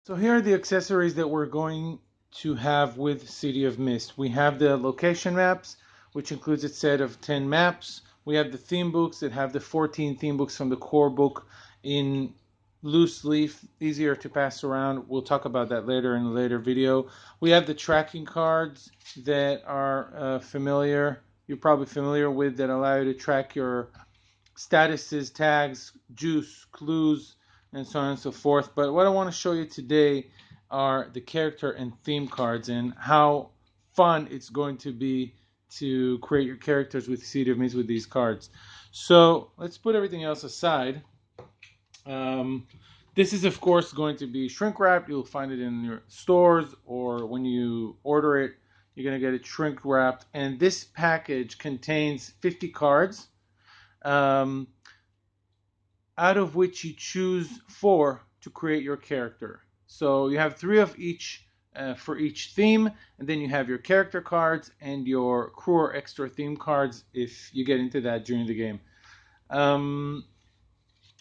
So here are the accessories that we're going to have with City of Mist. We have the location maps, which includes a set of 10 maps. We have the theme books that have the 14 theme books from the core book in loose leaf, easier to pass around. We'll talk about that later in a later video. We have the tracking cards that are familiar. You're probably familiar with that allow you to track your statuses, tags, juice, clues, and so on and so forth. But what I want to show you today are the character and theme cards and how fun it's going to be to create your characters with City of Mist with these cards. So let's put everything else aside. Um, this is, of course, going to be shrink wrapped. You'll find it in your stores, or when you order it, you're going to get it shrink wrapped. And this package contains 50 cards. Um, out of which you choose 4 to create your character. So you have 3 of each for each theme, and then you have your character cards and your crew or extra theme cards if you get into that during the game. Um,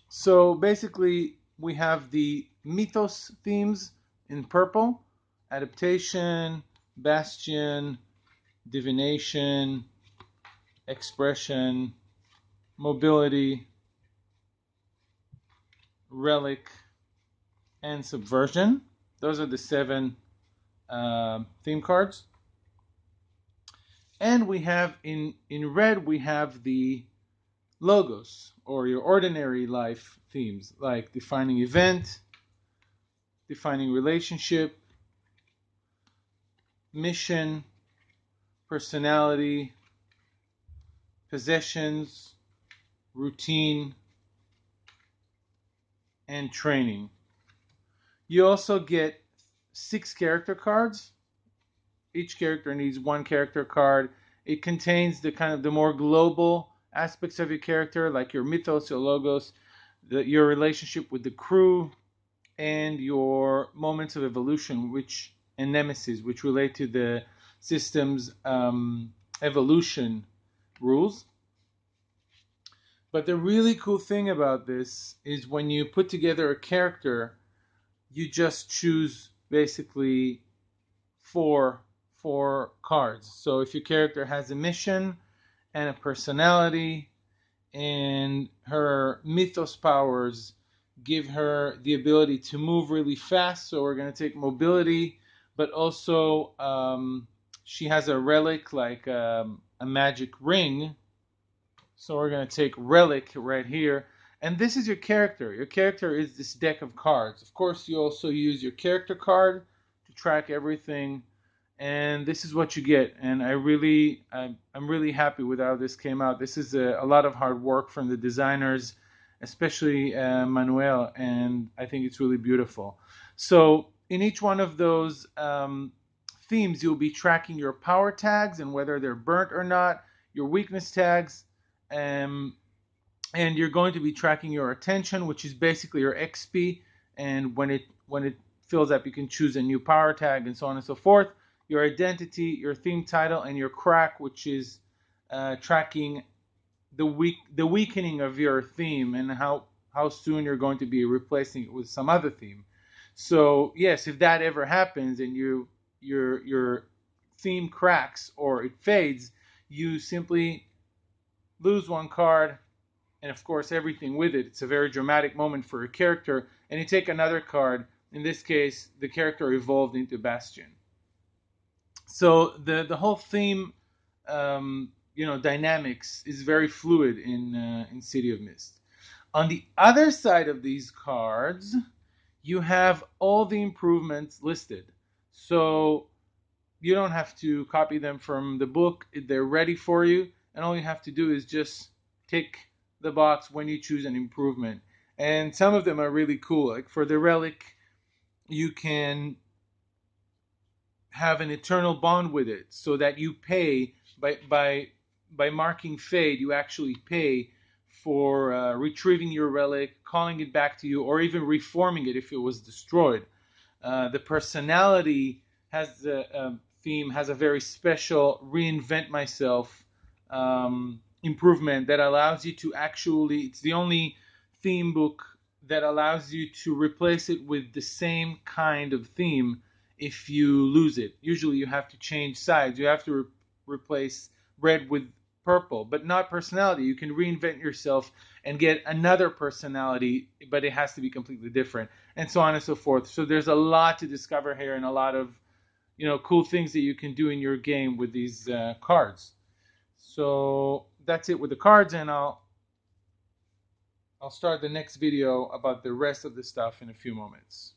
so basically, we have the mythos themes in purple: adaptation, bastion, divination, expression, mobility, relic, and subversion. Those are the 7 theme cards. And we have in red, we have the logos or your ordinary life themes like defining event, defining relationship, mission, personality, possessions, routine, and training. You also get 6 character cards. Each character needs 1 character card. It contains the kind of the more global aspects of your character, like your mythos, your logos, your relationship with the crew, and your moments of evolution, which and nemesis, which relate to the system's evolution rules. But the really cool thing about this is when you put together a character, you just choose basically four cards. So if your character has a mission and a personality, and her mythos powers give her the ability to move really fast, so we're going to take mobility, but also she has a relic like a magic ring, so we're going to take relic right here. And this is your character. Your character is this deck of cards. Of course, you also use your character card to track everything, and this is what you get. And I'm really happy with how this came out. This is a lot of hard work from the designers, especially Manuel, and I think it's really beautiful. So in each one of those themes, you'll be tracking your power tags and whether they're burnt or not, your weakness tags, um, and you're going to be tracking your attention, which is basically your XP. And when it fills up, you can choose a new power tag and so on and so forth. Your identity, your theme title, and your crack, which is tracking the weakening of your theme and how soon you're going to be replacing it with some other theme. So yes, if that ever happens and your theme cracks or it fades, you simply lose 1 card, and of course everything with it. It's a very dramatic moment for a character, and you take another card. In this case, the character evolved into Bastion. So the whole theme, dynamics is very fluid in City of Mist. On the other side of these cards, you have all the improvements listed. So you don't have to copy them from the book. They're ready for you, and all you have to do is just tick the box when you choose an improvement. And some of them are really cool. Like for the relic, you can have an eternal bond with it, so that you pay by marking fade. You actually pay for retrieving your relic, calling it back to you, or even reforming it if it was destroyed. The personality has the theme has a very special reinvent myself improvement that allows you to actually. It's the only theme book that allows you to replace it with the same kind of theme if you lose it. Usually you have to change sides. You have to replace red with purple, but not personality. You can reinvent yourself and get another personality, but it has to be completely different, and so on and so forth. So there's a lot to discover here, and a lot of cool things that you can do in your game with these cards. So that's it with the cards, and I'll start the next video about the rest of the stuff in a few moments.